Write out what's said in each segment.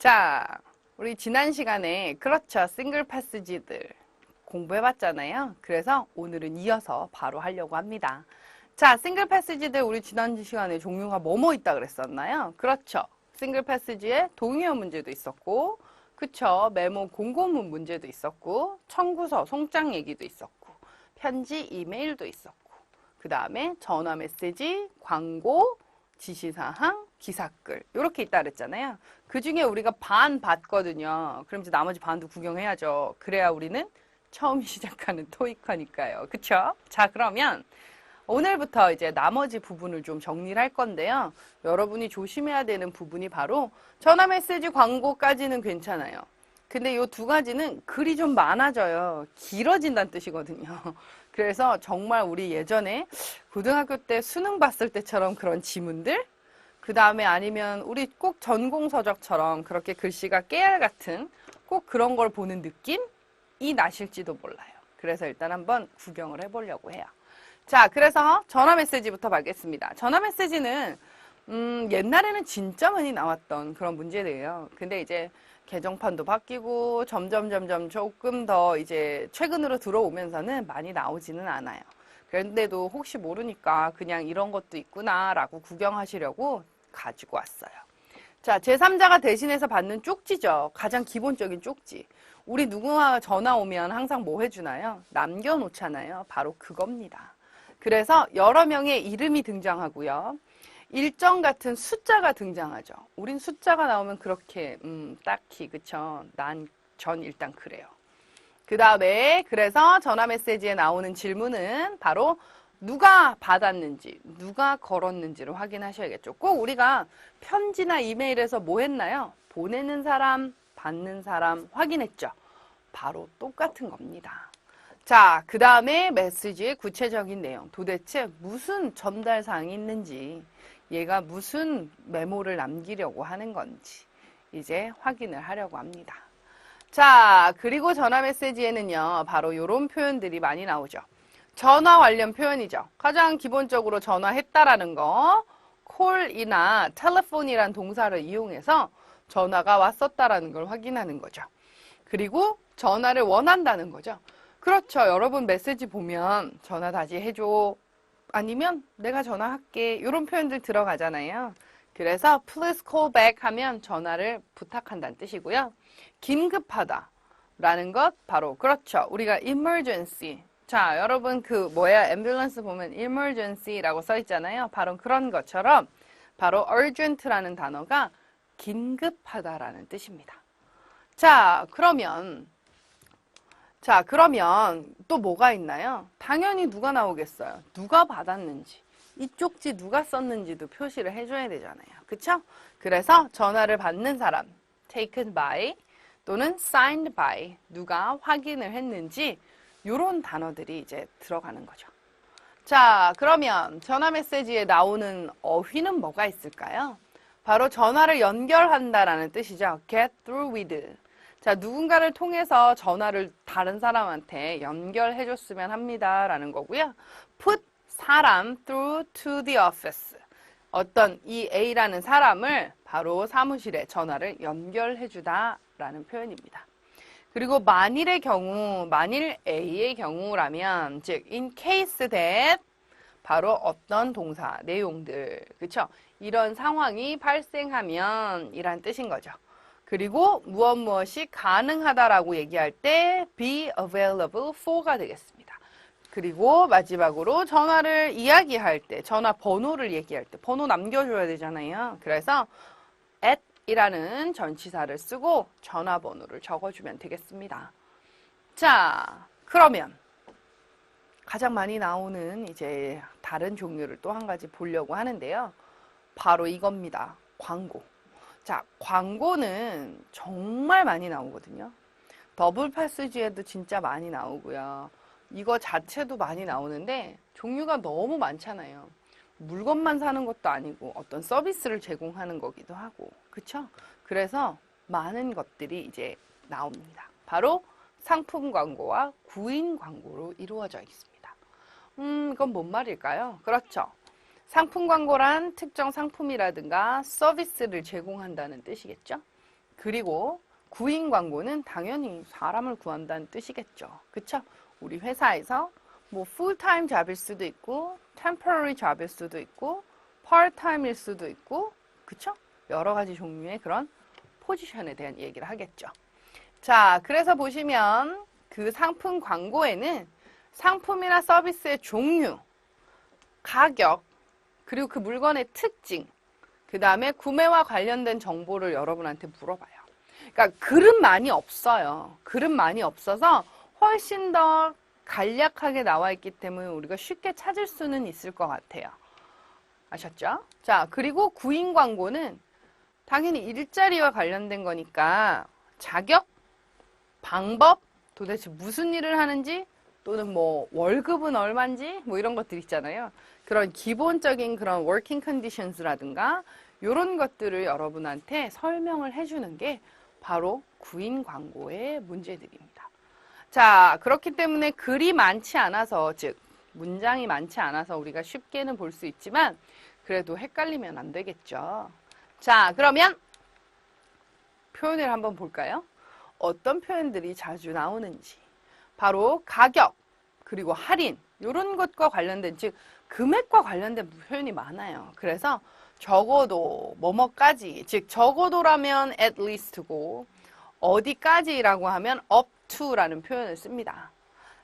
자, 우리 지난 시간에 그렇죠. 싱글 패시지들 공부해봤잖아요. 그래서 오늘은 이어서 바로 하려고 합니다. 자, 싱글 패시지들 우리 지난 시간에 종류가 뭐뭐 있다 그랬었나요? 그렇죠. 싱글 패시지에 동의어 문제도 있었고, 그쵸. 메모 공고문 문제도 있었고, 청구서, 송장 얘기도 있었고, 편지, 이메일도 있었고, 그 다음에 전화 메시지, 광고, 지시사항, 기사글 이렇게 있다 그랬잖아요. 그 중에 우리가 반 봤거든요. 그럼 이제 나머지 반도 구경해야죠. 그래야 우리는 처음 시작하는 토익화니까요. 그쵸? 자, 그러면 오늘부터 이제 나머지 부분을 좀 정리를 할 건데요. 여러분이 조심해야 되는 부분이 바로 전화 메시지 광고까지는 괜찮아요. 근데 이 두 가지는 글이 좀 많아져요. 길어진다는 뜻이거든요. 그래서 정말 우리 예전에 고등학교 때 수능 봤을 때처럼 그런 지문들, 그 다음에 아니면 우리 꼭 전공서적처럼 그렇게 글씨가 깨알 같은 꼭 그런 걸 보는 느낌이 나실지도 몰라요. 그래서 일단 한번 구경을 해보려고 해요. 자, 그래서 전화 메시지부터 받겠습니다. 전화 메시지는 옛날에는 진짜 많이 나왔던 그런 문제들이에요. 근데 이제 개정판도 바뀌고 점점 조금 더 이제 최근으로 들어오면서는 많이 나오지는 않아요. 그런데도 혹시 모르니까 그냥 이런 것도 있구나라고 구경하시려고 가지고 왔어요. 자, 제3자가 대신해서 받는 쪽지죠. 가장 기본적인 쪽지. 우리 누구나 전화 오면 항상 뭐 해주나요? 남겨놓잖아요. 바로 그겁니다. 그래서 여러 명의 이름이 등장하고요. 일정 같은 숫자가 등장하죠. 우린 숫자가 나오면 그렇게 딱히 그쵸? 전 일단 그래요. 그 다음에 그래서 전화 메시지에 나오는 질문은 바로 누가 받았는지, 누가 걸었는지를 확인하셔야겠죠. 꼭 우리가 편지나 이메일에서 뭐 했나요? 보내는 사람, 받는 사람 확인했죠. 바로 똑같은 겁니다. 자, 그 다음에 메시지의 구체적인 내용. 도대체 무슨 전달 사항이 있는지, 얘가 무슨 메모를 남기려고 하는 건지 이제 확인을 하려고 합니다. 자, 그리고 전화 메시지에는요, 바로 이런 표현들이 많이 나오죠. 전화 관련 표현이죠. 가장 기본적으로 전화했다라는 거, call이나 telephone이란 동사를 이용해서 전화가 왔었다라는 걸 확인하는 거죠. 그리고 전화를 원한다는 거죠. 그렇죠. 여러분 메시지 보면 전화 다시 해줘. 아니면 내가 전화할게. 이런 표현들 들어가잖아요. 그래서 please call back 하면 전화를 부탁한다는 뜻이고요. 긴급하다 라는 것 바로 그렇죠. 우리가 emergency. 자, 여러분 그 뭐야 앰뷸런스 보면 emergency라고 써 있잖아요. 바로 그런 것처럼 바로 urgent라는 단어가 긴급하다라는 뜻입니다. 자, 그러면 또 뭐가 있나요? 당연히 누가 나오겠어요? 누가 받았는지. 이 쪽지 누가 썼는지도 표시를 해줘야 되잖아요. 그쵸? 그래서 전화를 받는 사람, taken by 또는 signed by, 누가 확인을 했는지 이런 단어들이 이제 들어가는 거죠. 자, 그러면 전화 메시지에 나오는 어휘는 뭐가 있을까요? 바로 전화를 연결한다라는 뜻이죠. get through with. 자, 누군가를 통해서 전화를 다른 사람한테 연결해줬으면 합니다. 라는 거고요. put 사람 through to the office. 어떤 이 A라는 사람을 바로 사무실에 전화를 연결해주다 라는 표현입니다. 그리고 만일의 경우, 만일 A의 경우라면, 즉, in case that, 바로 어떤 동사, 내용들, 그쵸? 이런 상황이 발생하면 이란 뜻인 거죠. 그리고 무엇이 가능하다라고 얘기할 때 be available for가 되겠습니다. 그리고 마지막으로 전화를 이야기할 때, 전화 번호를 얘기할 때 번호 남겨줘야 되잖아요. 그래서 at 이라는 전치사를 쓰고 전화번호를 적어주면 되겠습니다. 자, 그러면 가장 많이 나오는 이제 다른 종류를 또 한 가지 보려고 하는데요. 바로 이겁니다. 광고. 자, 광고는 정말 많이 나오거든요. 더블 패시지에도 진짜 많이 나오고요. 이거 자체도 많이 나오는데 종류가 너무 많잖아요. 물건만 사는 것도 아니고 어떤 서비스를 제공하는 거기도 하고, 그쵸? 그래서 많은 것들이 이제 나옵니다. 바로 상품 광고와 구인 광고로 이루어져 있습니다. 이건 뭔 말일까요? 그렇죠. 상품 광고란 특정 상품이라든가 서비스를 제공한다는 뜻이겠죠? 그리고 구인 광고는 당연히 사람을 구한다는 뜻이겠죠. 그쵸? 우리 회사에서 뭐 풀타임 잡일 수도 있고 temporary 잡일 수도 있고 part-time일 수도 있고 그쵸? 여러 가지 종류의 그런 포지션에 대한 얘기를 하겠죠. 자, 그래서 보시면 그 상품 광고에는 상품이나 서비스의 종류, 가격, 그리고 그 물건의 특징, 그 다음에 구매와 관련된 정보를 여러분한테 물어봐요. 그러니까 글은 많이 없어요. 글은 많이 없어서 훨씬 더 간략하게 나와 있기 때문에 우리가 쉽게 찾을 수는 있을 것 같아요. 아셨죠? 자, 그리고 구인 광고는 당연히 일자리와 관련된 거니까 자격, 방법, 도대체 무슨 일을 하는지 또는 뭐 월급은 얼마인지 뭐 이런 것들 있잖아요. 그런 기본적인 그런 working conditions라든가 이런 것들을 여러분한테 설명을 해주는 게 바로 구인 광고의 문제들입니다. 자, 그렇기 때문에 글이 많지 않아서, 즉 문장이 많지 않아서 우리가 쉽게는 볼 수 있지만 그래도 헷갈리면 안 되겠죠. 자, 그러면 표현을 한번 볼까요? 어떤 표현들이 자주 나오는지. 바로 가격, 그리고 할인, 이런 것과 관련된, 즉 금액과 관련된 표현이 많아요. 그래서 적어도 뭐뭐까지, 즉 적어도라면 at least고 어디까지라고 하면 up to라는 표현을 씁니다.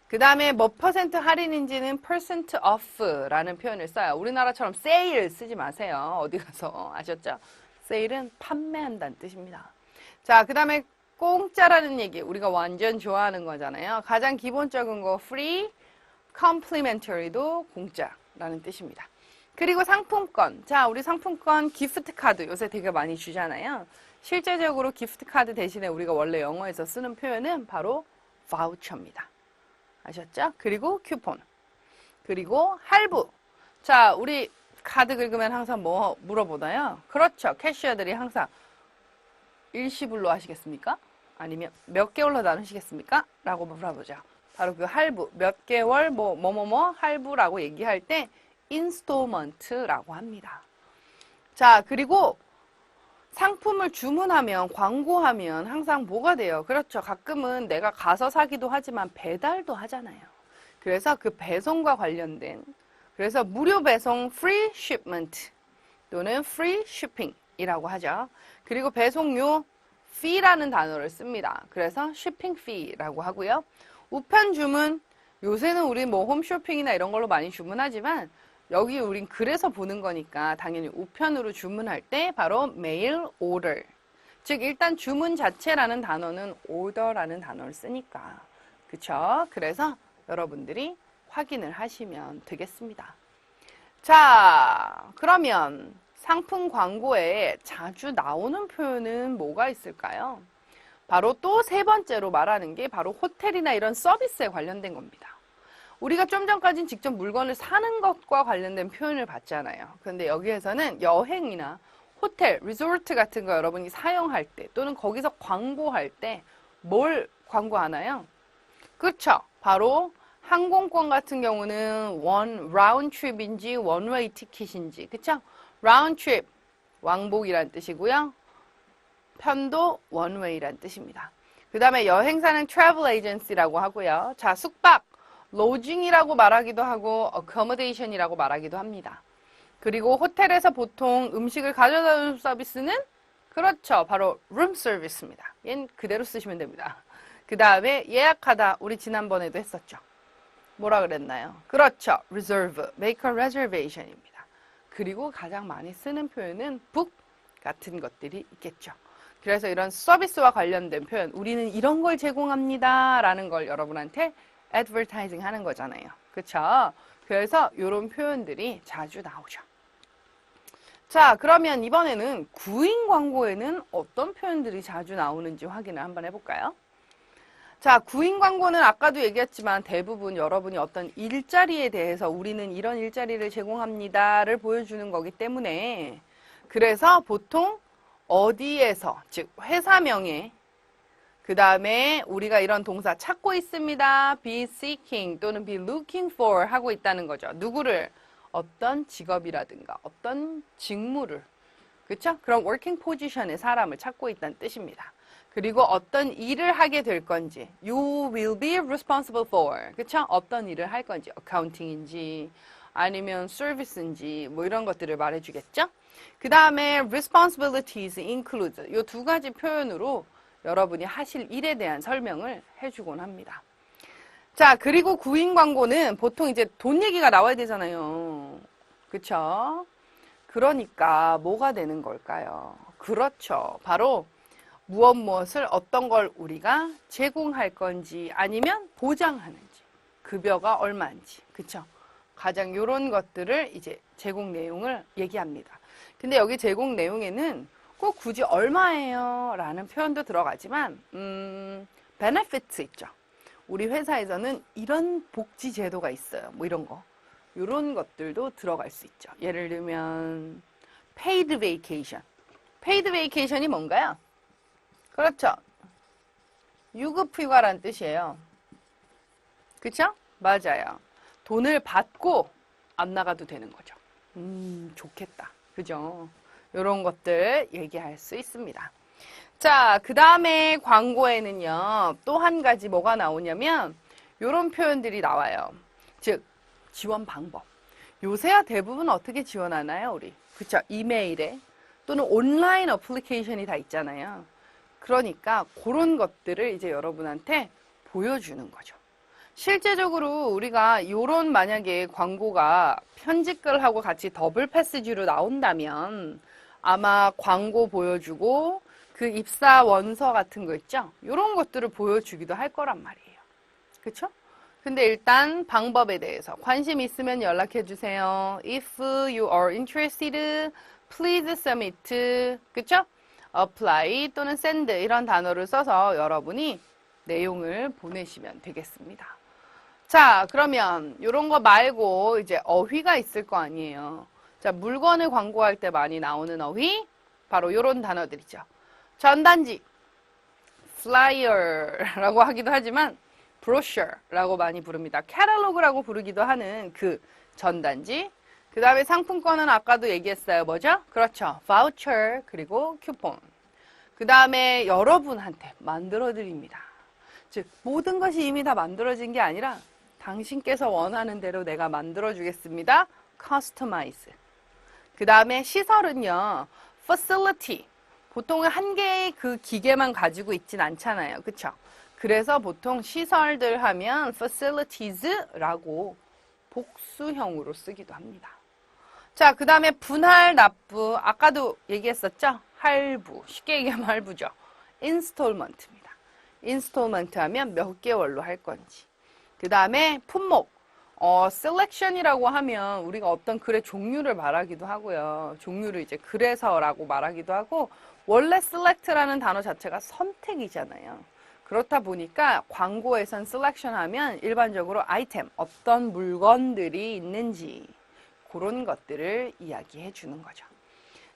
그 다음에 몇 퍼센트 할인인지는 percent off라는 표현을 써요. 우리나라처럼 sale 쓰지 마세요. 어디 가서 아셨죠? sale은 판매한다는 뜻입니다. 자, 그 다음에 공짜라는 얘기 우리가 완전 좋아하는 거잖아요. 가장 기본적인 거 free, complimentary도 공짜라는 뜻입니다. 그리고 상품권. 자, 우리 상품권 기프트 카드 요새 되게 많이 주잖아요. 실제적으로 기프트 카드 대신에 우리가 원래 영어에서 쓰는 표현은 바로 voucher입니다. 아셨죠? 그리고 쿠폰. 그리고 할부. 자, 우리 카드 긁으면 항상 뭐 물어보나요? 그렇죠. 캐시어들이 항상 일시불로 하시겠습니까? 아니면 몇 개월로 나누시겠습니까? 라고 물어보죠. 바로 그 할부, 몇 개월 뭐뭐뭐 할부라고 얘기할 때 인스톨먼트라고 합니다. 자, 그리고 상품을 주문하면, 광고하면 항상 뭐가 돼요? 그렇죠. 가끔은 내가 가서 사기도 하지만 배달도 하잖아요. 그래서 그 배송과 관련된, 그래서 무료 배송 free shipment 또는 free shipping이라고 하죠. 그리고 배송료 fee라는 단어를 씁니다. 그래서 shipping fee라고 하고요. 우편 주문, 요새는 우리 뭐 홈쇼핑이나 이런 걸로 많이 주문하지만 여기 우린 그래서 보는 거니까 당연히 우편으로 주문할 때 바로 mail order. 즉 일단 주문 자체라는 단어는 order라는 단어를 쓰니까. 그쵸? 그래서 여러분들이 확인을 하시면 되겠습니다. 자, 그러면 상품 광고에 자주 나오는 표현은 뭐가 있을까요? 바로 또 세 번째로 말하는 게 바로 호텔이나 이런 서비스에 관련된 겁니다. 우리가 좀 전까지는 직접 물건을 사는 것과 관련된 표현을 봤잖아요. 그런데 여기에서는 여행이나 호텔, 리조트 같은 거 여러분이 사용할 때 또는 거기서 광고할 때 뭘 광고하나요? 그렇죠. 바로 항공권 같은 경우는 원 라운드 트립인지 원웨이 티켓인지 그렇죠? 라운드 트립 왕복이란 뜻이고요. 편도 원웨이란 뜻입니다. 그 다음에 여행사는 트래블 에이전시라고 하고요. 자, 숙박 로징이라고 말하기도 하고 accommodation이라고 말하기도 합니다. 그리고 호텔에서 보통 음식을 가져다 주는 서비스는 그렇죠. 바로 room service입니다. 얘는 그대로 쓰시면 됩니다. 그 다음에 예약하다 우리 지난번에도 했었죠. 뭐라 그랬나요? 그렇죠. reserve, make a reservation입니다. 그리고 가장 많이 쓰는 표현은 book 같은 것들이 있겠죠. 그래서 이런 서비스와 관련된 표현 우리는 이런 걸 제공합니다 라는 걸 여러분한테 advertising 하는 거잖아요. 그쵸? 그래서 이런 표현들이 자주 나오죠. 자, 그러면 이번에는 구인 광고에는 어떤 표현들이 자주 나오는지 확인을 한번 해볼까요? 자, 구인 광고는 아까도 얘기했지만 대부분 여러분이 어떤 일자리에 대해서 우리는 이런 일자리를 제공합니다를 보여주는 거기 때문에 그래서 보통 어디에서, 즉 회사명에 그 다음에 우리가 이런 동사 찾고 있습니다. be seeking 또는 be looking for 하고 있다는 거죠. 누구를? 어떤 직업이라든가 어떤 직무를 그쵸? 그럼 working position의 사람을 찾고 있다는 뜻입니다. 그리고 어떤 일을 하게 될 건지 you will be responsible for 그쵸? 어떤 일을 할 건지 accounting인지 아니면 service인지 뭐 이런 것들을 말해주겠죠? 그 다음에 responsibilities include 이 두 가지 표현으로 여러분이 하실 일에 대한 설명을 해주곤 합니다. 자, 그리고 구인 광고는 보통 이제 돈 얘기가 나와야 되잖아요. 그쵸? 그러니까 뭐가 되는 걸까요? 그렇죠. 바로 무엇을 어떤 걸 우리가 제공할 건지 아니면 보장하는지 급여가 얼마인지 그쵸? 가장 이런 것들을 이제 제공 내용을 얘기합니다. 근데 여기 제공 내용에는 꼭 굳이 얼마예요 라는 표현도 들어가지만 benefits 있죠. 우리 회사에서는 이런 복지 제도가 있어요. 뭐 이런 거. 이런 것들도 들어갈 수 있죠. 예를 들면 paid vacation. paid vacation이 뭔가요? 그렇죠. 유급휴가란 뜻이에요. 그쵸? 맞아요. 돈을 받고 안 나가도 되는 거죠. 좋겠다. 그죠? 이런 것들 얘기할 수 있습니다. 자, 그 다음에 광고에는요, 또 한 가지 뭐가 나오냐면, 이런 표현들이 나와요. 즉, 지원 방법. 요새야 대부분 어떻게 지원하나요, 우리? 그쵸? 이메일에 또는 온라인 어플리케이션이 다 있잖아요. 그러니까 그런 것들을 이제 여러분한테 보여주는 거죠. 실제적으로 우리가 이런 만약에 광고가 편집글하고 같이 더블 패스지로 나온다면 아마 광고 보여주고 그 입사 원서 같은 거 있죠? 이런 것들을 보여주기도 할 거란 말이에요. 그쵸? 근데 일단 방법에 대해서 관심 있으면 연락해 주세요. If you are interested, please submit. 그쵸? apply 또는 send 이런 단어를 써서 여러분이 내용을 보내시면 되겠습니다. 자, 그러면 이런 거 말고 이제 어휘가 있을 거 아니에요. 자, 물건을 광고할 때 많이 나오는 어휘 바로 이런 단어들이죠. 전단지, flyer라고 하기도 하지만 brochure라고 많이 부릅니다. catalog라고 부르기도 하는 그 전단지. 그 다음에 상품권은 아까도 얘기했어요. 뭐죠? 그렇죠. voucher 그리고 쿠폰. 그 다음에 여러분한테 만들어 드립니다. 즉 모든 것이 이미 다 만들어진 게 아니라 당신께서 원하는 대로 내가 만들어 주겠습니다. customize. 그 다음에 시설은요. facility. 보통 한 개의 그 기계만 가지고 있진 않잖아요. 그쵸? 그래서 보통 시설들 하면 facilities라고 복수형으로 쓰기도 합니다. 자, 그 다음에 분할 납부. 아까도 얘기했었죠? 할부. 쉽게 얘기하면 할부죠. 인스톨먼트입니다. 인스톨먼트 하면 몇 개월로 할 건지. 그 다음에 품목. 셀렉션이라고 하면 우리가 어떤 글의 종류를 말하기도 하고요. 종류를 이제 그래서라고 말하기도 하고 원래 select라는 단어 자체가 선택이잖아요. 그렇다 보니까 광고에선 셀렉션 하면 일반적으로 아이템, 어떤 물건들이 있는지 그런 것들을 이야기해 주는 거죠.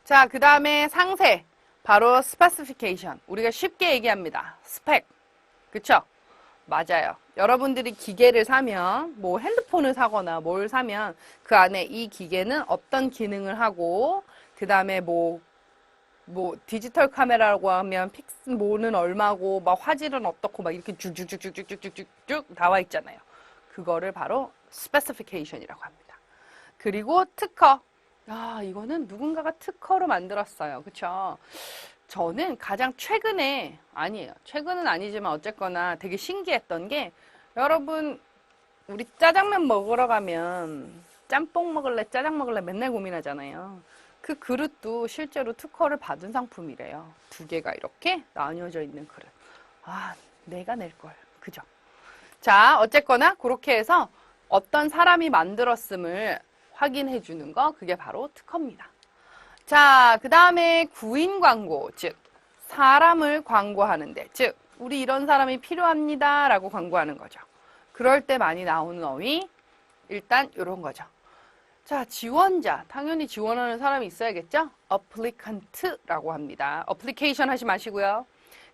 자, 그 다음에 상세. 바로 specification. 우리가 쉽게 얘기합니다. 스펙. 그쵸? 맞아요. 여러분들이 기계를 사면, 뭐 핸드폰을 사거나 뭘 사면 그 안에 이 기계는 어떤 기능을 하고, 그 다음에 뭐 디지털 카메라라고 하면 픽스 뭐는 얼마고, 막 화질은 어떻고, 막 이렇게 쭉쭉쭉쭉쭉쭉쭉 나와 있잖아요. 그거를 바로 specification이라고 합니다. 그리고 특허. 아, 이거는 누군가가 특허로 만들었어요. 그쵸? 저는 가장 최근에, 아니에요. 최근은 아니지만 어쨌거나 되게 신기했던 게, 여러분, 우리 짜장면 먹으러 가면 짬뽕 먹을래, 짜장 먹을래 맨날 고민하잖아요. 그 그릇도 실제로 특허를 받은 상품이래요. 두 개가 이렇게 나뉘어져 있는 그릇. 아, 내가 낼 걸. 그죠? 자, 어쨌거나 그렇게 해서 어떤 사람이 만들었음을 확인해 주는 거, 그게 바로 특허입니다. 자, 그 다음에 구인 광고, 즉 사람을 광고하는데, 즉 우리 이런 사람이 필요합니다 라고 광고하는 거죠. 그럴 때 많이 나오는 어휘, 일단 이런 거죠. 자, 지원자, 당연히 지원하는 사람이 있어야겠죠? applicant라고 합니다. application 하지 마시고요.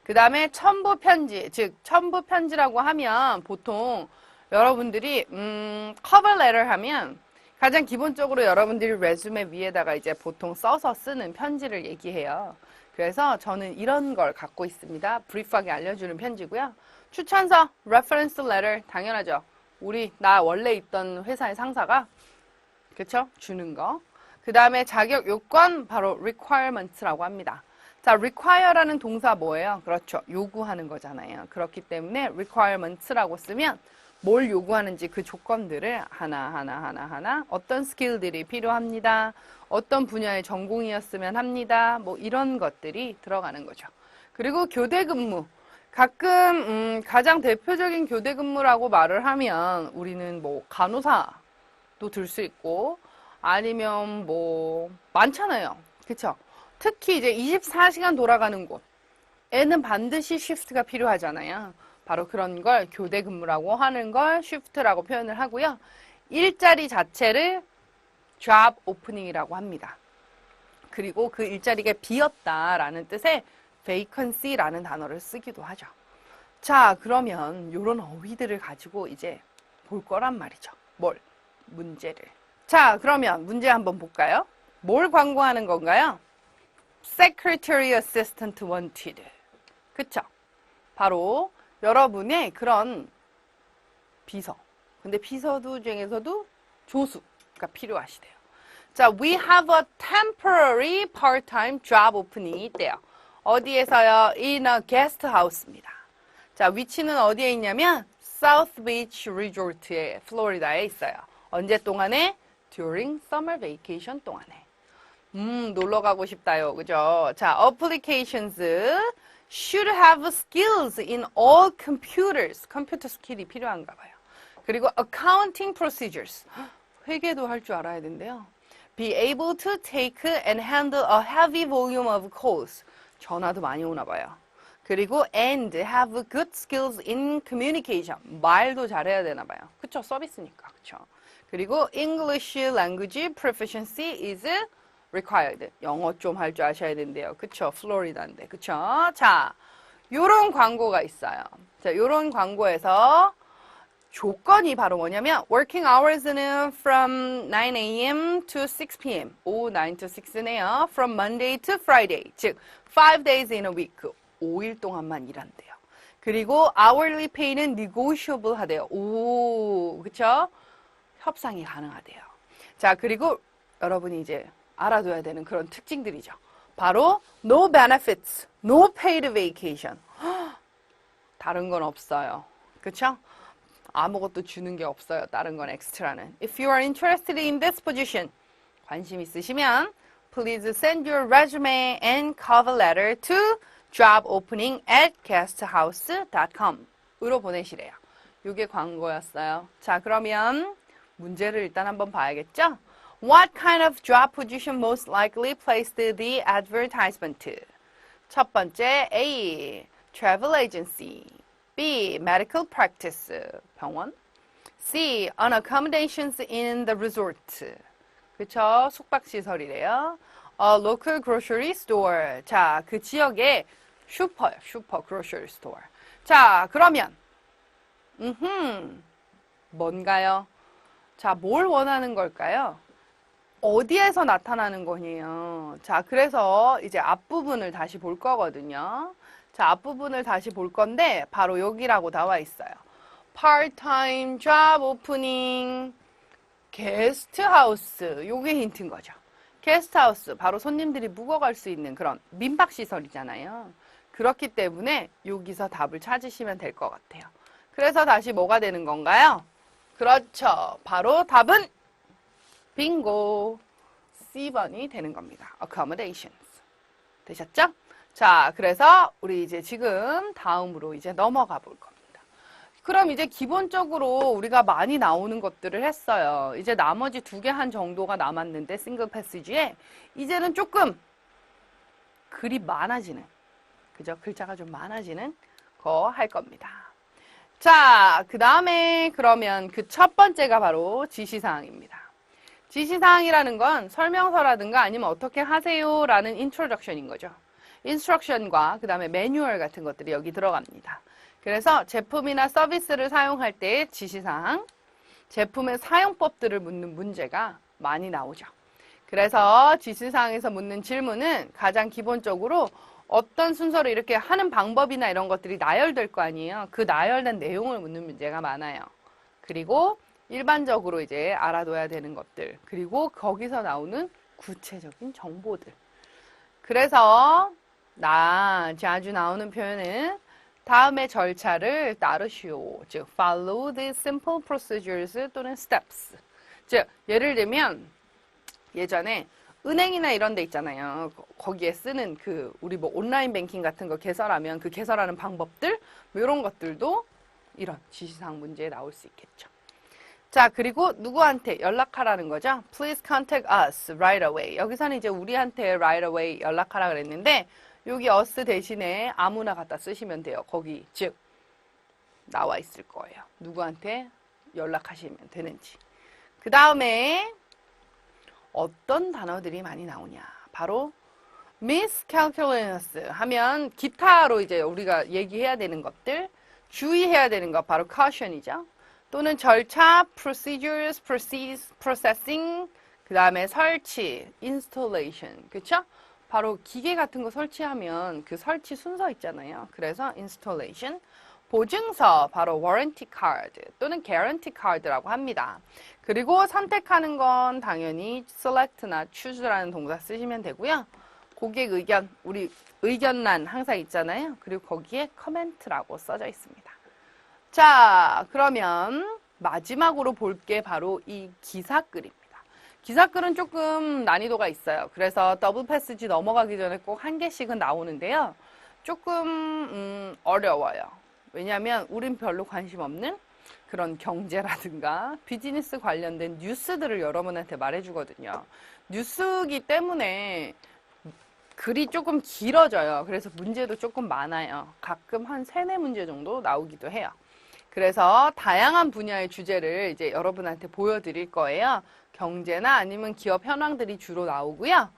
그 다음에 첨부 편지, 즉 첨부 편지라고 하면 보통 여러분들이 cover letter 하면 가장 기본적으로 여러분들이 레주메 위에다가 이제 보통 써서 쓰는 편지를 얘기해요. 그래서 저는 이런 걸 갖고 있습니다. 브리프하게 알려주는 편지고요. 추천서, reference letter, 당연하죠. 나 원래 있던 회사의 상사가, 그쵸? 주는 거. 그 다음에 자격 요건, 바로 requirements라고 합니다. 자, require라는 동사 뭐예요? 그렇죠. 요구하는 거잖아요. 그렇기 때문에 requirements라고 쓰면 뭘 요구하는지 그 조건들을 하나 어떤 스킬들이 필요합니다. 어떤 분야의 전공이었으면 합니다. 뭐 이런 것들이 들어가는 거죠. 그리고 교대 근무. 가끔 가장 대표적인 교대 근무라고 말을 하면 우리는 뭐 간호사도 들 수 있고 아니면 뭐 많잖아요. 그쵸? 특히 이제 24시간 돌아가는 곳에는 반드시 쉬프트가 필요하잖아요. 바로 그런 걸 교대 근무라고 하는 걸 쉬프트라고 표현을 하고요. 일자리 자체를 job opening이라고 합니다. 그리고 그 일자리가 비었다라는 뜻의 vacancy라는 단어를 쓰기도 하죠. 자, 그러면 이런 어휘들을 가지고 이제 볼 거란 말이죠. 뭘? 문제를. 자, 그러면 문제 한번 볼까요? 뭘 광고하는 건가요? Secretary Assistant Wanted. 그쵸? 바로 여러분의 그런 비서. 근데 비서도 중에서도 조수가 필요하시대요. 자, we have a temporary part-time job opening이 있대요. 어디에서요? In a guest house입니다. 자, 위치는 어디에 있냐면 South Beach Resort에 플로리다에 있어요. 언제 동안에? During summer vacation 동안에. 놀러 가고 싶다요. 그죠? 자, applications should have skills in all computers. 컴퓨터 스킬이 필요한가 봐요. 그리고 accounting procedures. 회계도 할 줄 알아야 된대요. Be able to take and handle a heavy volume of calls. 전화도 많이 오나 봐요. 그리고 and have good skills in communication. 말도 잘해야 되나 봐요. 그쵸? 서비스니까. 그쵸? 그리고 English language proficiency is required. 영어 좀 할 줄 아셔야 된대요. 그쵸? 플로리다인데. 그쵸? 자, 요런 광고가 있어요. 자, 요런 광고에서 조건이 바로 뭐냐면 working hours는 from 9 a.m. to 6 p.m. 오후 9 to 6네요. from Monday to Friday. 즉, 5 days in a week. 5일 동안만 일한대요. 그리고 hourly pay는 negotiable 하대요. 오, 그쵸? 협상이 가능하대요. 자, 그리고 여러분이 이제 알아둬야 되는 그런 특징들이죠. 바로 no benefits, no paid vacation. 다른 건 없어요. 그쵸? 아무것도 주는 게 없어요. 다른 건 엑스트라는. If you are interested in this position, 관심 있으시면 please send your resume and cover letter to jobopening@guesthouse.com 으로 보내시래요. 이게 광고였어요. 자, 그러면 문제를 일단 한번 봐야겠죠? What kind of job position most likely placed the advertisement? 첫 번째, A. Travel agency. B. Medical practice. 병원. C. On accommodations in the resort. 그쵸? 숙박시설이래요. A local grocery store. 자, 그 지역에 슈퍼요. 슈퍼 grocery store. 자, 그러면 뭔가요? 자, 뭘 원하는 걸까요? 어디에서 나타나는 거니요? 자, 그래서 이제 앞부분을 다시 볼 거거든요. 자, 앞부분을 다시 볼 건데 바로 여기라고 나와 있어요. Part-time job opening, 게스트하우스. 요게 힌트인 거죠. 게스트하우스, 바로 손님들이 묵어갈 수 있는 그런 민박시설이잖아요. 그렇기 때문에 여기서 답을 찾으시면 될 것 같아요. 그래서 다시 뭐가 되는 건가요? 그렇죠. 바로 답은 빙고. C번이 되는 겁니다. accommodations. 되셨죠? 자, 그래서 우리 이제 지금 다음으로 이제 넘어가 볼 겁니다. 그럼 이제 기본적으로 우리가 많이 나오는 것들을 했어요. 이제 나머지 2개 한 정도가 남았는데 싱글 패시지에 이제는 조금 글이 많아지는, 그죠? 글자가 좀 많아지는 거 할 겁니다. 자, 그 다음에 그러면 그 첫 번째가 바로 지시사항입니다. 지시사항이라는 건 설명서라든가 아니면 어떻게 하세요라는 인트로덕션인 거죠. 인스트럭션과 그 다음에 매뉴얼 같은 것들이 여기 들어갑니다. 그래서 제품이나 서비스를 사용할 때의 지시사항. 제품의 사용법들을 묻는 문제가 많이 나오죠. 그래서 지시사항에서 묻는 질문은 가장 기본적으로 어떤 순서로 이렇게 하는 방법이나 이런 것들이 나열될 거 아니에요. 그 나열된 내용을 묻는 문제가 많아요. 그리고 일반적으로 이제 알아둬야 되는 것들, 그리고 거기서 나오는 구체적인 정보들. 그래서 자주 나오는 표현은 다음의 절차를 따르시오. 즉, follow the simple procedures 또는 steps. 즉, 예를 들면 예전에 은행이나 이런 데 있잖아요. 거기에 쓰는 우리 뭐 온라인 뱅킹 같은 거 개설하면 그 개설하는 방법들, 뭐 이런 것들도 이런 지시사항 문제에 나올 수 있겠죠. 자, 그리고 누구한테 연락하라는 거죠? Please contact us right away. 여기서는 이제 우리한테 right away 연락하라 그랬는데 여기 us 대신에 아무나 갖다 쓰시면 돼요. 거기 즉 나와 있을 거예요. 누구한테 연락하시면 되는지. 그 다음에 어떤 단어들이 많이 나오냐? 바로 miscalculations 하면 기타로 이제 우리가 얘기해야 되는 것들, 주의해야 되는 것 바로 caution이죠. 또는 절차, procedures, processing, 그 다음에 설치, installation, 그쵸? 바로 기계 같은 거 설치하면 그 설치 순서 있잖아요. 그래서 installation, 보증서, 바로 warranty card 또는 guarantee card라고 합니다. 그리고 선택하는 건 당연히 select나 choose라는 동사 쓰시면 되고요. 고객 의견, 우리 의견란 항상 있잖아요. 그리고 거기에 comment라고 써져 있습니다. 자, 그러면 마지막으로 볼 게 바로 이 기사글입니다. 기사글은 조금 난이도가 있어요. 그래서 더블 패스지 넘어가기 전에 꼭 한 개씩은 나오는데요. 조금 어려워요. 왜냐하면 우린 별로 관심 없는 그런 경제라든가 비즈니스 관련된 뉴스들을 여러분한테 말해주거든요. 뉴스기 때문에 글이 조금 길어져요. 그래서 문제도 조금 많아요. 가끔 한 3, 4문제 정도 나오기도 해요. 그래서 다양한 분야의 주제를 이제 여러분한테 보여드릴 거예요. 경제나 아니면 기업 현황들이 주로 나오고요.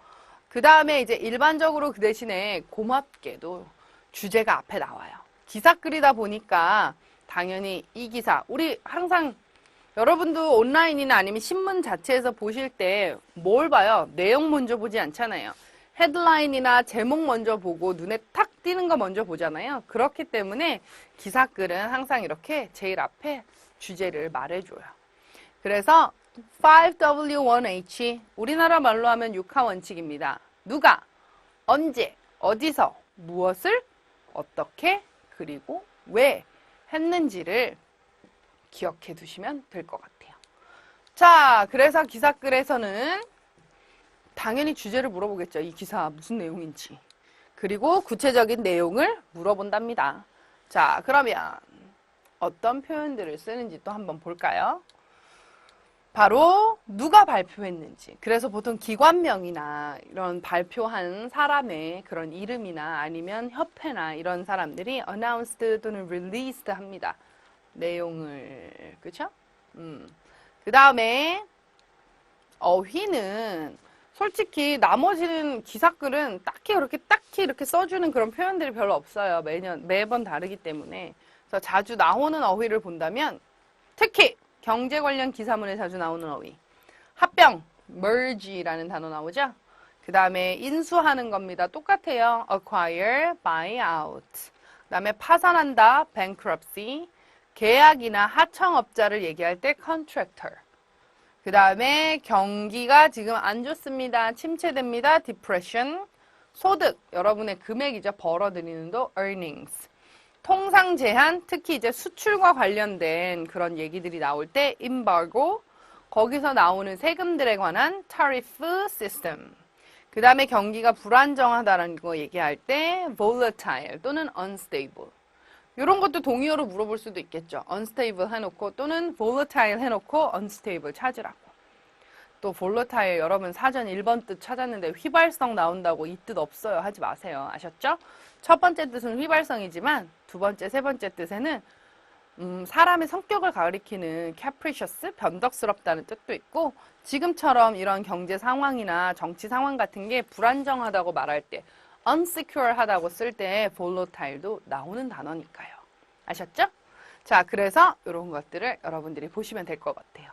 그 다음에 이제 일반적으로 그 대신에 고맙게도 주제가 앞에 나와요. 기사글이다 보니까 당연히 이 기사, 우리 항상 여러분도 온라인이나 아니면 신문 자체에서 보실 때 뭘 봐요? 내용 먼저 보지 않잖아요. 헤드라인이나 제목 먼저 보고 눈에 탁 띄는 거 먼저 보잖아요. 그렇기 때문에 기사글은 항상 이렇게 제일 앞에 주제를 말해줘요. 그래서 5W1H, 우리나라 말로 하면 육하원칙입니다. 누가, 언제, 어디서, 무엇을, 어떻게, 그리고 왜 했는지를 기억해 두시면 될 것 같아요. 자, 그래서 기사글에서는 당연히 주제를 물어보겠죠. 이 기사 무슨 내용인지. 그리고 구체적인 내용을 물어본답니다. 자, 그러면 어떤 표현들을 쓰는지 또 한번 볼까요? 바로 누가 발표했는지. 그래서 보통 기관명이나 이런 발표한 사람의 그런 이름이나 아니면 협회나 이런 사람들이 announced 또는 released 합니다. 내용을. 그쵸? 그 다음에 어휘는 솔직히 나머지는 기사글은 딱히 이렇게 써주는 그런 표현들이 별로 없어요. 매번 다르기 때문에. 그래서 자주 나오는 어휘를 본다면 특히 경제 관련 기사문에 자주 나오는 어휘. 합병, merge라는 단어 나오죠? 그 다음에 인수하는 겁니다. 똑같아요. acquire, buy out. 그 다음에 파산한다, bankruptcy. 계약이나 하청업자를 얘기할 때 contractor. 그 다음에 경기가 지금 안 좋습니다. 침체됩니다. depression. 소득, 여러분의 금액이죠. 벌어들이는 도 earnings. 통상 제한, 특히 이제 수출과 관련된 그런 얘기들이 나올 때 embargo. 거기서 나오는 세금들에 관한 tariff system. 그 다음에 경기가 불안정하다는 거 얘기할 때 volatile 또는 unstable. 이런 것도 동의어로 물어볼 수도 있겠죠. unstable 해놓고 또는 volatile 해놓고 unstable 찾으라고. 또 volatile 여러분 사전 1번 뜻 찾았는데 휘발성 나온다고 이 뜻 없어요. 하지 마세요. 아셨죠? 첫 번째 뜻은 휘발성이지만 두 번째, 세 번째 뜻에는 사람의 성격을 가리키는 capricious, 변덕스럽다는 뜻도 있고 지금처럼 이런 경제 상황이나 정치 상황 같은 게 불안정하다고 말할 때 unsecure 하다고 쓸 때 volatile도 나오는 단어니까요. 아셨죠? 자, 그래서 이런 것들을 여러분들이 보시면 될 것 같아요.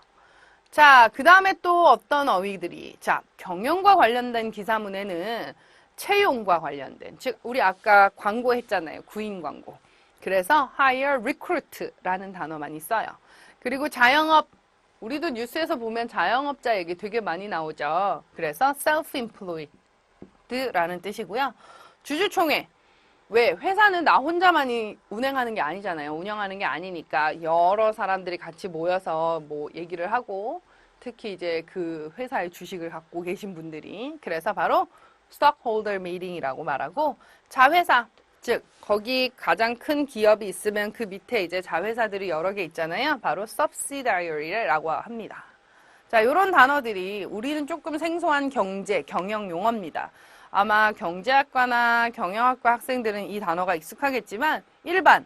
자, 그 다음에 또 어떤 어휘들이, 자, 경영과 관련된 기사문에는 채용과 관련된, 즉, 우리 아까 광고 했잖아요. 구인 광고. 그래서 hire recruit라는 단어 많이 써요. 그리고 자영업, 우리도 뉴스에서 보면 자영업자 얘기 되게 많이 나오죠. 그래서 self-employed라는 뜻이고요. 주주총회. 왜? 회사는 나 혼자만이 운행하는 게 아니잖아요. 운영하는 게 아니니까 여러 사람들이 같이 모여서 뭐 얘기를 하고 특히 이제 그 회사의 주식을 갖고 계신 분들이 그래서 바로 stockholder meeting이라고 말하고 자회사 즉 거기 가장 큰 기업이 있으면 그 밑에 이제 자회사들이 여러 개 있잖아요. 바로 subsidiary라고 합니다. 자, 이런 단어들이 우리는 조금 생소한 경제, 경영 용어입니다. 아마 경제학과나 경영학과 학생들은 이 단어가 익숙하겠지만 일반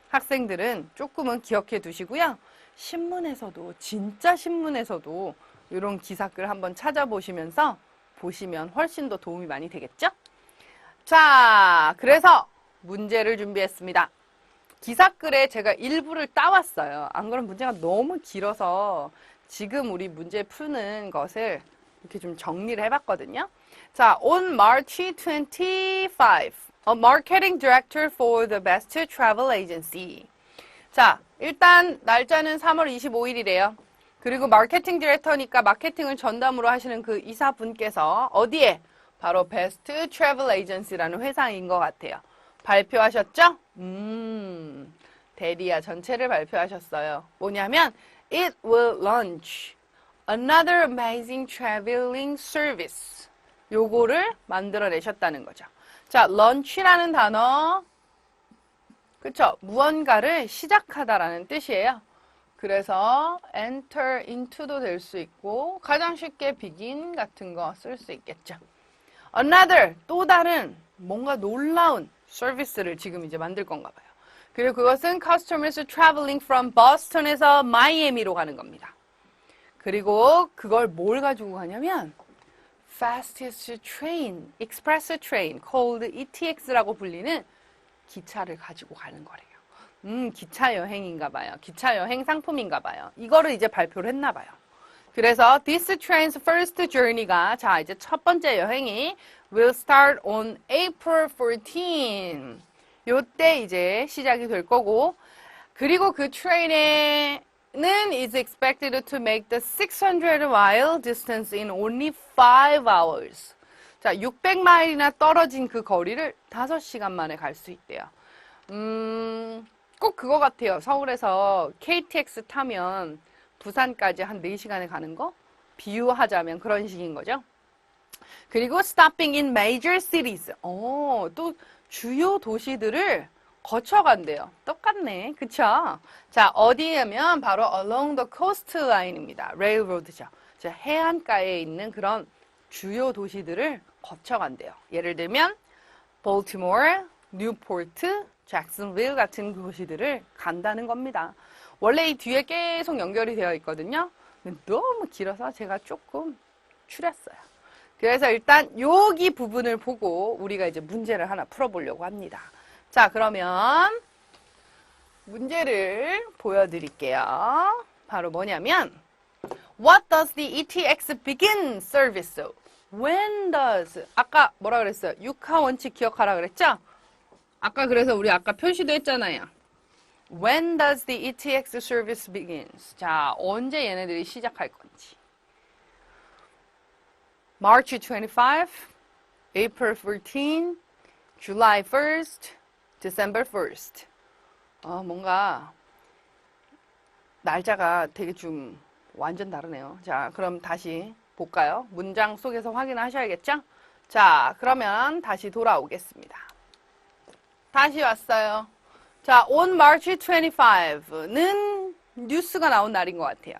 학생들은 조금은 기억해 두시고요. 신문에서도 진짜 신문에서도 이런 기사글 한번 찾아보시면서 보시면 훨씬 더 도움이 많이 되겠죠? 자, 그래서 문제를 준비했습니다. 기사글에 제가 일부를 따왔어요. 안 그러면 문제가 너무 길어서 지금 우리 문제 푸는 것을 이렇게 좀 정리를 해봤거든요. 자, on March 25, a marketing director for the best travel agency. 자, 일단 날짜는 3월 25일이래요. 그리고 마케팅 디렉터니까 마케팅을 전담으로 하시는 그 이사분께서 어디에? 바로 베스트 트래블 에이전시라는 회사인 것 같아요. 발표하셨죠? 대리아 전체를 발표하셨어요. 뭐냐면 It will launch another amazing traveling service. 요거를 만들어내셨다는 거죠. 자, launch라는 단어 그쵸? 무언가를 시작하다라는 뜻이에요. 그래서 enter into도 될 수 있고 가장 쉽게 begin 같은 거 쓸 수 있겠죠. Another, 또 다른 뭔가 놀라운 서비스를 지금 이제 만들 건가 봐요. 그리고 그것은 customers traveling from Boston에서 마이애미로 가는 겁니다. 그리고 그걸 뭘 가지고 가냐면 fastest train, express train, called ETX라고 불리는 기차를 가지고 가는 거래요. 기차 여행인가 봐요. 기차 여행 상품인가 봐요. 이거를 이제 발표를 했나 봐요. 그래서 this train's first journey가 자 이제 첫 번째 여행이 will start on April 14. 요때 이제 시작이 될 거고 그리고 그 트레인에는 is expected to make the 600-mile distance in only 5 hours. 자, 600마일이나 떨어진 그 거리를 5시간 만에 갈 수 있대요. 꼭 그거 같아요. 서울에서 KTX 타면 부산까지 한 4시간에 가는 거? 비유하자면 그런 식인 거죠. 그리고 stopping in major cities. 또 주요 도시들을 거쳐간대요. 똑같네. 그쵸? 자, 어디냐면 바로 along the coastline입니다. railroad죠. 자, 해안가에 있는 그런 주요 도시들을 거쳐간대요. 예를 들면 Baltimore, Newport, Jacksonville 같은 도시들을 간다는 겁니다. 원래 이 뒤에 계속 연결이 되어 있거든요. 너무 길어서 제가 조금 줄였어요. 그래서 일단 여기 부분을 보고 우리가 이제 문제를 하나 풀어보려고 합니다. 자, 그러면 문제를 보여드릴게요. 바로 뭐냐면 What does the ETX begin service? When does? 아까 뭐라 그랬어요? 육하 원칙 기억하라 그랬죠? 아까 그래서 우리 아까 표시도 했잖아요. When does the ETX service begins? 자, 언제 얘네들이 시작할 건지. March 25, April 14, July 1st, December 1st. 뭔가 날짜가 되게 좀 완전 다르네요. 자, 그럼 다시 볼까요? 문장 속에서 확인하셔야겠죠? 자, 그러면 다시 돌아오겠습니다. 다시 왔어요. 자, on March 25는 뉴스가 나온 날인 것 같아요.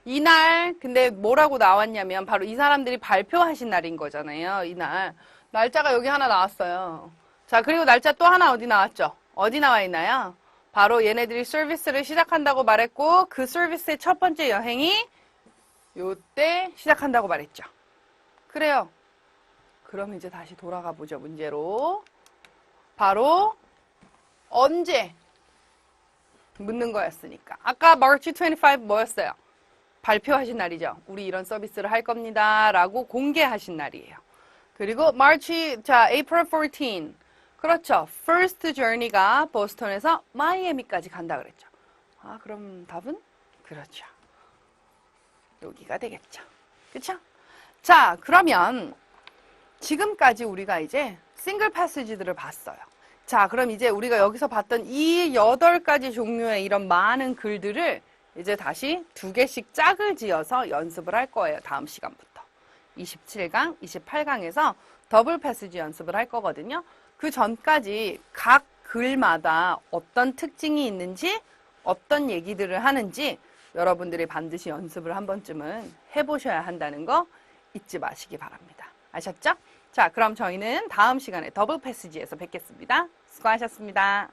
이날, 근데 뭐라고 나왔냐면 바로 이 사람들이 발표하신 날인 거잖아요. 이날. 날짜가 여기 하나 나왔어요. 자, 그리고 날짜 또 하나 어디 나왔죠? 어디 나와 있나요? 바로 얘네들이 서비스를 시작한다고 말했고 그 서비스의 첫 번째 여행이 요때 시작한다고 말했죠. 그래요. 그럼 이제 다시 돌아가 보죠. 문제로. 바로 언제 묻는 거였으니까. 아까 March 25 뭐였어요? 발표하신 날이죠. 우리 이런 서비스를 할 겁니다. 라고 공개하신 날이에요. 그리고 April 14. 그렇죠. First journey가 보스턴에서 마이애미까지 간다 그랬죠. 아, 그럼 답은? 그렇죠. 여기가 되겠죠. 그쵸? 자, 그러면 지금까지 우리가 이제 싱글 패시지들을 봤어요. 자, 그럼 이제 우리가 여기서 봤던 이 8가지 종류의 이런 많은 글들을 이제 다시 2개씩 짝을 지어서 연습을 할 거예요. 다음 시간부터. 27강, 28강에서 더블 패시지 연습을 할 거거든요. 그 전까지 각 글마다 어떤 특징이 있는지, 어떤 얘기들을 하는지 여러분들이 반드시 연습을 한 번쯤은 해보셔야 한다는 거 잊지 마시기 바랍니다. 아셨죠? 자, 그럼 저희는 다음 시간에 더블 패시지에서 뵙겠습니다. 수고하셨습니다.